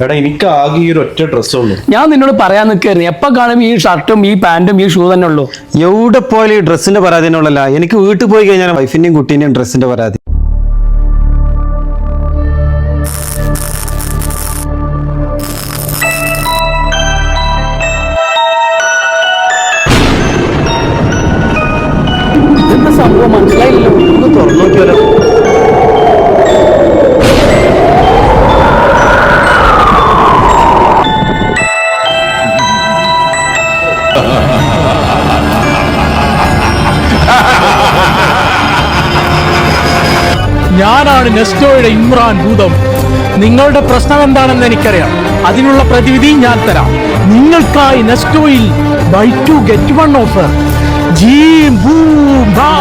എടാ എനിക്ക് ആകെ ഈ ഒരു ഒറ്റ ഡ്രസ്സേ ഉള്ളൂ. ഞാൻ നിന്നോട് പറയാൻ നിൽക്കായിരുന്നു, എപ്പോൾ കാണും ഈ ഷർട്ടും ഈ പാന്റും ഈ ഷൂ തന്നെ ഉള്ളൂ. എവിടെ പോയാലും ഈ ഡ്രസ്സിന്റെ പരാതി ഉള്ളല്ല. എനിക്ക് വീട്ടിൽ പോയി കഴിഞ്ഞാൽ വൈഫിന്റെയും കുട്ടീന്റെയും ഡ്രസ്സിന്റെ പരാതി. എന്താ സംഭവം മനസ്സിലായില്ലല്ലോ. ഒന്ന് തുറന്നു നോക്കിയാലോ? ഞാനാണ് നെസ്റ്റോയുടെ ഇമ്രാൻ ഭൂതം. നിങ്ങളുടെ പ്രശ്നം എന്താണെന്ന് എനിക്കറിയാം. അതിനുള്ള പ്രതിവിധി ഞാൻ തരാം. നിങ്ങൾക്കായി നെസ്റ്റോയിൽ ബൈ 2 get 1 ഓഫർ. ജീം ബൂം ബാ.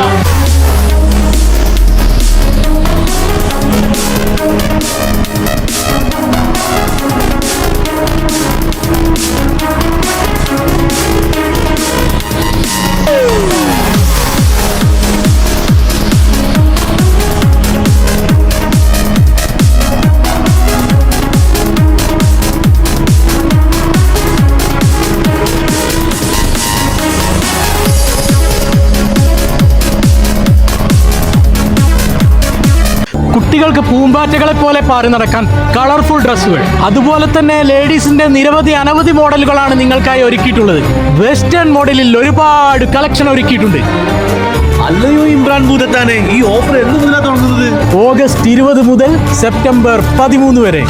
കുട്ടികൾക്ക് പൂമ്പാറ്റകളെ പോലെ പാറി നടക്കാൻ കളർഫുൾ ഡ്രസ്സുകൾ, അതുപോലെ തന്നെ ലേഡീസിന്റെ അനവധി മോഡലുകളാണ് നിങ്ങൾക്കായി ഒരുക്കിയിട്ടുള്ളത്. വെസ്റ്റേൺ മോഡലിൽ ഒരുപാട് കളക്ഷൻ ഒരുക്കിയിട്ടുണ്ട്. അല്ലയോ ഇമ്രാൻ ഭൂതത്താനെ, ഈ ഓഫർ എന്ന് മുതലാണ് തുടങ്ങുന്നത്? ഓഗസ്റ്റ് 20 മുതൽ സെപ്റ്റംബർ 13 വരെ.